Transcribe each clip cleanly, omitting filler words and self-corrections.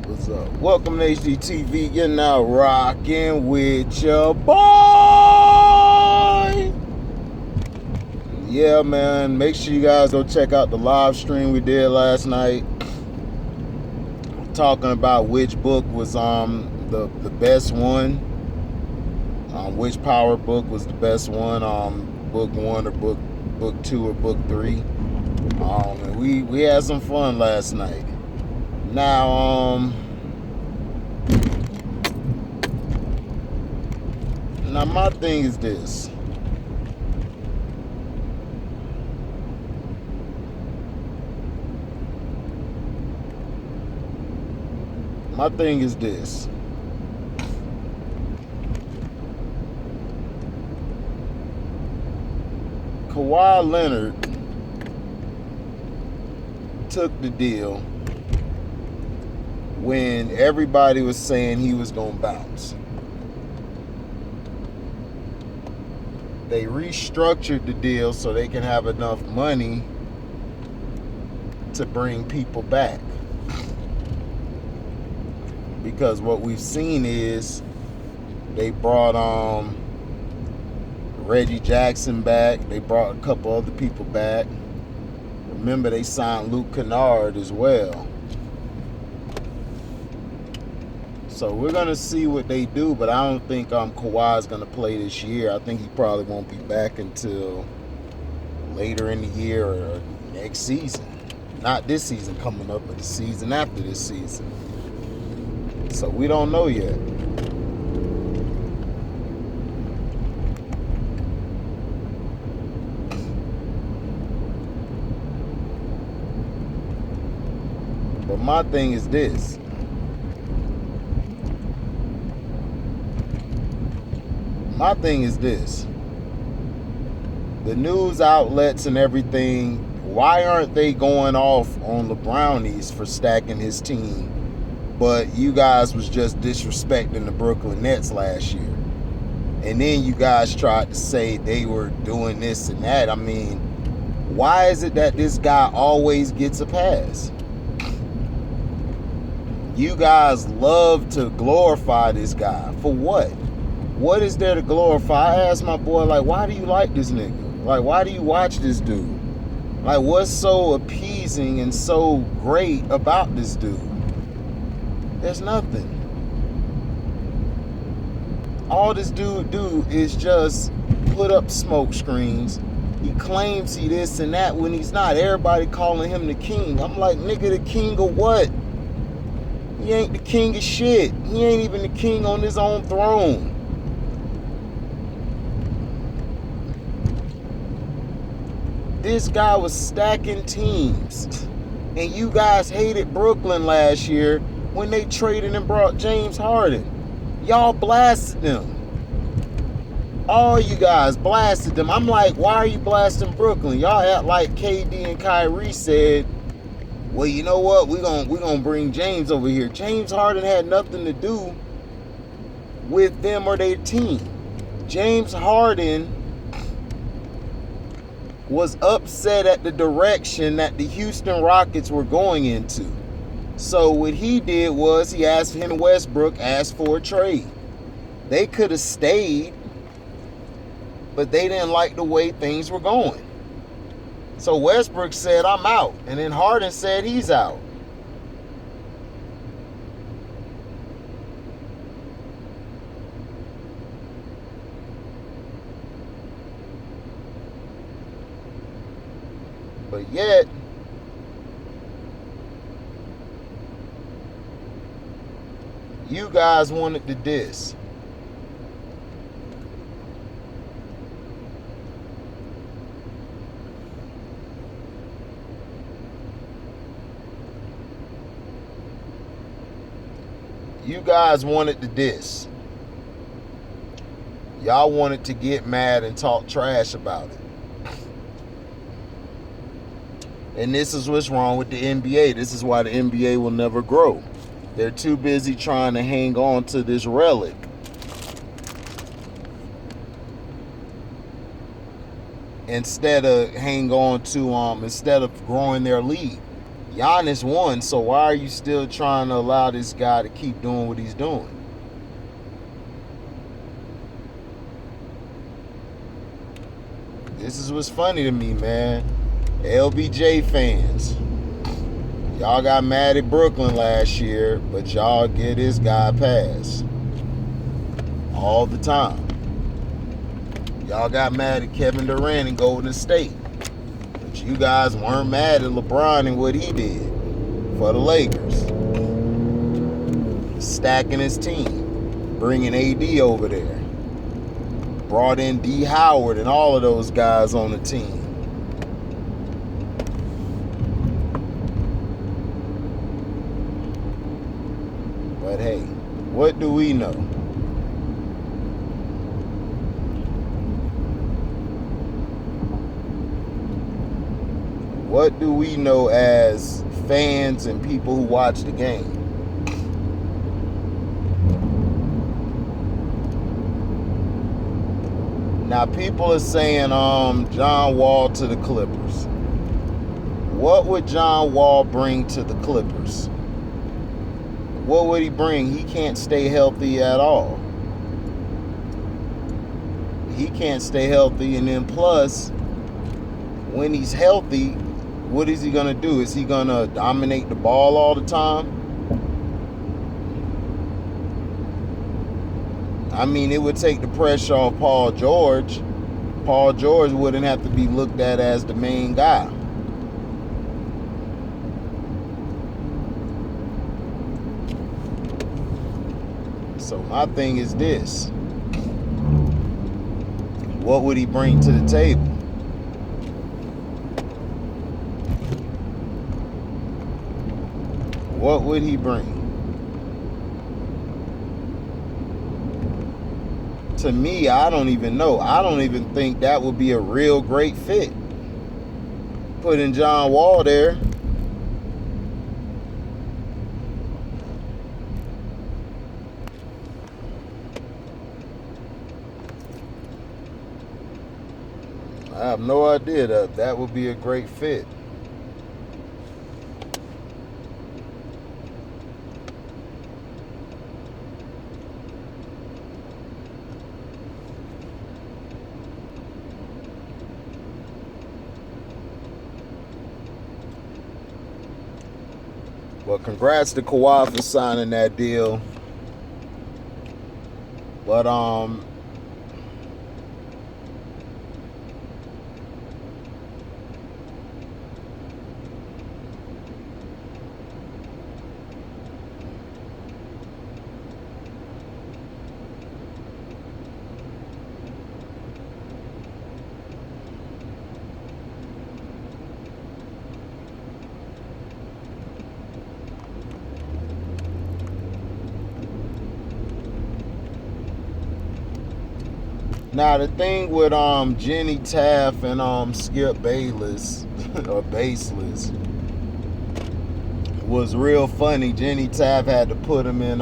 What's up? Welcome to HDTV. You're now rocking with your boy. Yeah, man. Make sure you guys go check out the live stream we did last night, talking about which book was the best one. Which power book was the best one? Book one or book two or book three. And we had some fun last night. Now my thing is this. My thing is this. Kawhi Leonard took the deal when everybody was saying he was going to bounce. They restructured the deal so they can have enough money to bring people back. Because what we've seen is they brought Reggie Jackson back. They brought a couple other people back. Remember, they signed Luke Kennard as well. So we're going to see what they do, but I don't think Kawhi's going to play this year. I think he probably won't be back until later in the year or next season. Not this season coming up, but the season after this season. So we don't know yet. But my thing is this. My thing is this. The news outlets and everything, why aren't they going off on the Brownies for stacking his team? But you guys was just disrespecting the Brooklyn Nets last year. And then you guys tried to say they were doing this and that. I mean, why is it that this guy always gets a pass? You guys love to glorify this guy. For what? What is there to glorify? I asked my boy, like, why do you like this nigga? Like, why do you watch this dude? Like, what's so appeasing and so great about this dude? There's nothing. All this dude do is just put up smoke screens. He claims he this and that when he's not. Everybody calling him the king. I'm like, nigga, the king of what? He ain't the king of shit. He ain't even the king on his own throne. This guy was stacking teams. And you guys hated Brooklyn last year when they traded and brought James Harden. Y'all blasted them. All you guys blasted them. I'm like, why are you blasting Brooklyn? Y'all act like KD and Kyrie said, well, you know what? We're gonna bring James over here. James Harden had nothing to do with them or their team. James Harden was upset at the direction that the Houston Rockets were going into. So what he did was he asked him and Westbrook asked for a trade. They could have stayed, but they didn't like the way things were going. So Westbrook said, I'm out. And then Harden said he's out. But yet, you guys wanted to diss. You guys wanted to diss. Y'all wanted to get mad and talk trash about it. And this is what's wrong with the NBA. This is why the NBA will never grow. They're too busy trying to hang on to this relic. Instead of growing their league. Giannis won, so why are you still trying to allow this guy to keep doing what he's doing? This is what's funny to me, man. LBJ fans, y'all got mad at Brooklyn last year, but y'all get this guy a pass all the time. Y'all got mad at Kevin Durant in Golden State, but you guys weren't mad at LeBron and what he did for the Lakers. Stacking his team, bringing AD over there. Brought in D. Howard and all of those guys on the team. But hey, what do we know? What do we know as fans and people who watch the game? Now, people are saying John Wall to the Clippers. What would John Wall bring to the Clippers? What would he bring? He can't stay healthy at all. He can't stay healthy, and then plus, when he's healthy, what is he going to do? Is he going to dominate the ball all the time? I mean, it would take the pressure off Paul George. Paul George wouldn't have to be looked at as the main guy. So my thing is this. What would he bring to the table? What would he bring? To me, I don't even know. I don't even think that would be a real great fit. Putting John Wall there. I have no idea that would be a great fit. Well, congrats to Kawhi for signing that deal. But now the thing with Jenny Taft and Skip Bayless or Baseless was real funny. Jenny Taft had to put him in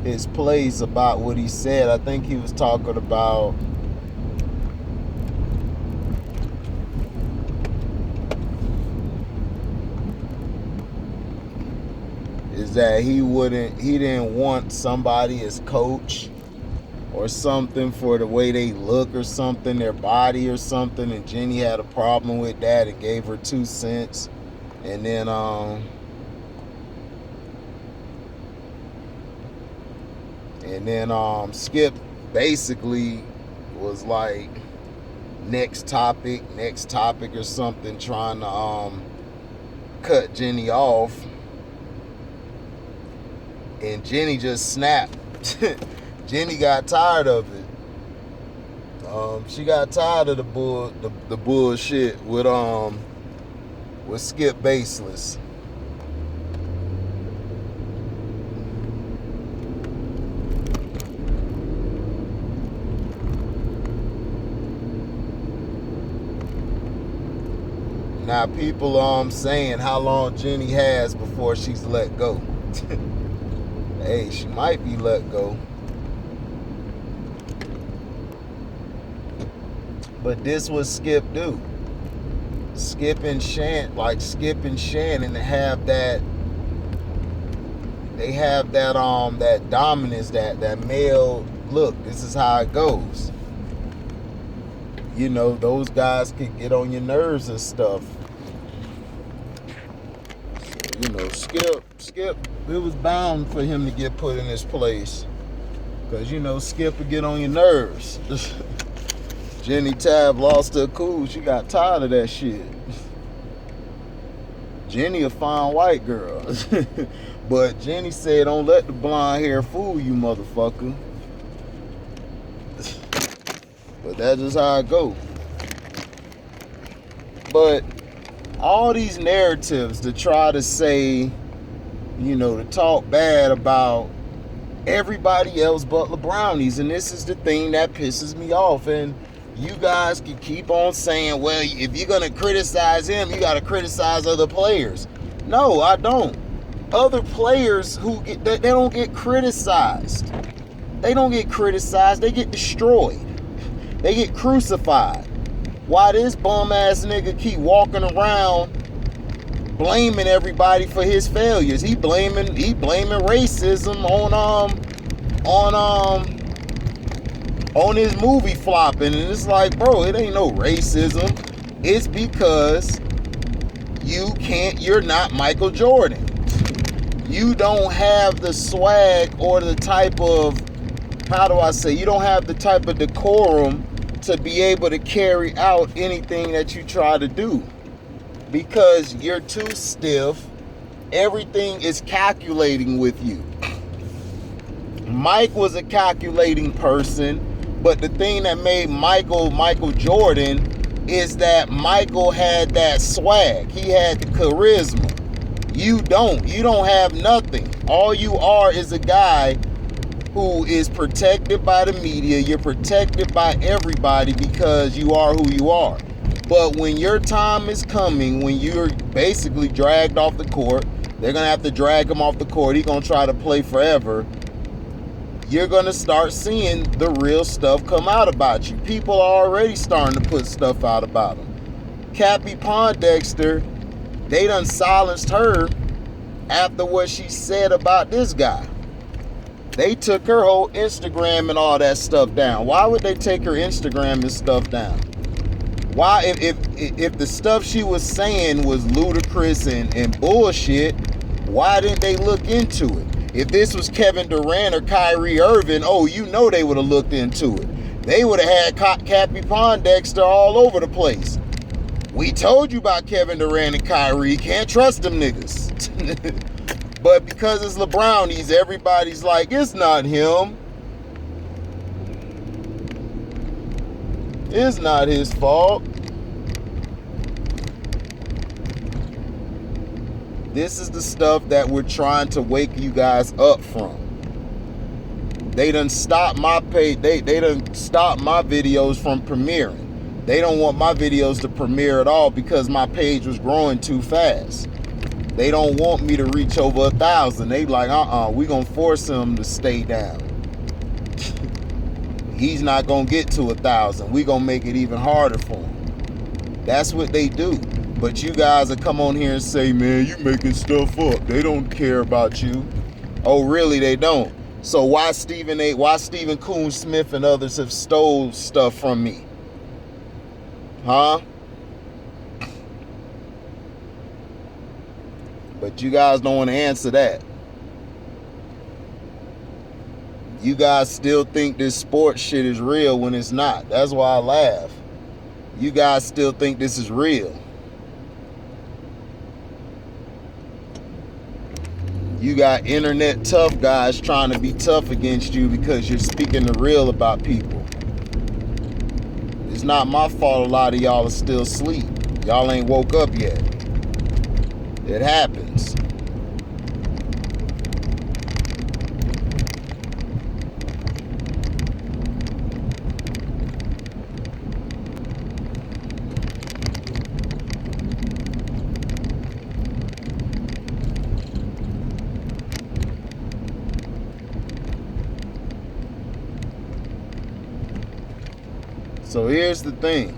his place about what he said. I think he was talking about is that he didn't want somebody as coach or something for the way they look or something, their body or something, and Jenny had a problem with that and gave her 2 cents. And then Skip basically was like next topic or something, trying to cut Jenny off, and Jenny just snapped. Jenny got tired of it. She got tired of the bullshit with Skip Baseless. Now people saying how long Jenny has before she's let go. Hey, she might be let go. But this what Skip do. Skip and Shannon, have that. They have that dominance, that male look. This is how it goes. You know, those guys could get on your nerves and stuff. You know, Skip, it was bound for him to get put in this place. Because, you know, Skip would get on your nerves. Jenny Tab lost her cool. She got tired of that shit. Jenny a fine white girl. But Jenny said, don't let the blonde hair fool you, motherfucker. But that's just how it go. But all these narratives to try to say, you know, to talk bad about everybody else but lebrownies. And this is the thing that pisses me off. And you guys can keep on saying, well, if you're going to criticize him, you got to criticize other players. No, I don't. Other players they don't get criticized. They don't get criticized. They get destroyed. They get crucified. Why this bum ass nigga keep walking around blaming everybody for his failures? He blaming racism on his movie flopping, and it's like, bro, it ain't no racism. It's because you're not Michael Jordan. You don't have the swag or the type of, you don't have the type of decorum to be able to carry out anything that you try to do. Because you're too stiff. Everything is calculating with you. Mike was a calculating person, but the thing that made Michael Jordan is that Michael had that swag. He had the charisma. You don't have nothing. All you are is a guy who is protected by the media. You're protected by everybody because you are who you are. But when your time is coming, when you're basically dragged off the court, they're going to have to drag him off the court. He's going to try to play forever. You're going to start seeing the real stuff come out about you. People are already starting to put stuff out about him. Cappy Pondexter, they done silenced her after what she said about this guy. They took her whole Instagram and all that stuff down. Why would they take her Instagram and stuff down? Why, if the stuff she was saying was ludicrous and bullshit, why didn't they look into it? If this was Kevin Durant or Kyrie Irving, you know they would have looked into it. They would have had Cappy Pondexter all over the place. We told you about Kevin Durant and Kyrie. Can't trust them niggas. But because it's lebrownies, everybody's like, it's not him. It's not his fault. This is the stuff that we're trying to wake you guys up from. They done stopped my page. They done stopped my videos from premiering. They don't want my videos to premiere at all because my page was growing too fast. They don't want me to reach over 1,000. They like, we gonna force him to stay down. He's not gonna get to 1,000. We gonna make it even harder for him. That's what they do. But you guys will come on here and say, man, you making stuff up. They don't care about you. Oh, really? They don't. So why Stephen Coon Smith and others have stole stuff from me? Huh? But you guys don't want to answer that. You guys still think this sports shit is real when it's not. That's why I laugh. You guys still think this is real. You got internet tough guys trying to be tough against you because you're speaking the real about people. It's not my fault a lot of y'all are still asleep. Y'all ain't woke up yet. It happens. So here's the thing.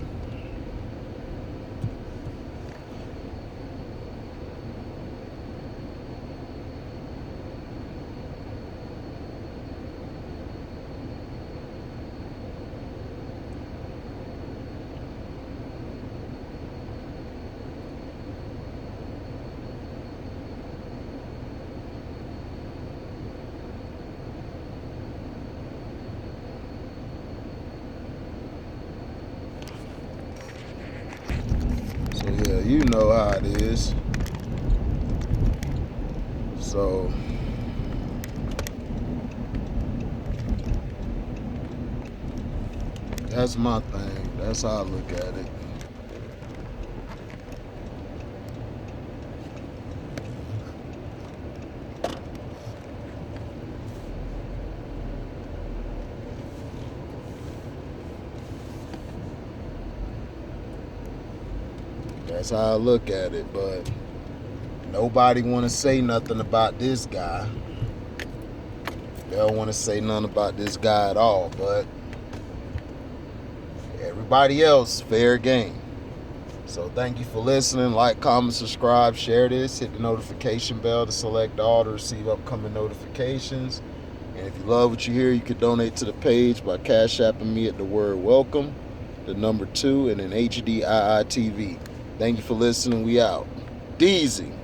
know how it is. So that's my thing. That's how I look at it. That's how I look at it, but nobody want to say nothing about this guy. They don't want to say nothing about this guy at all, but everybody else, fair game. So thank you for listening. Like, comment, subscribe, share this. Hit the notification bell to select all to receive upcoming notifications. And if you love what you hear, you can donate to the page by Cash Apping me at the word welcome, the number 2, and then M.E.D.I.A TV. Thank you for listening. We out. Deezy.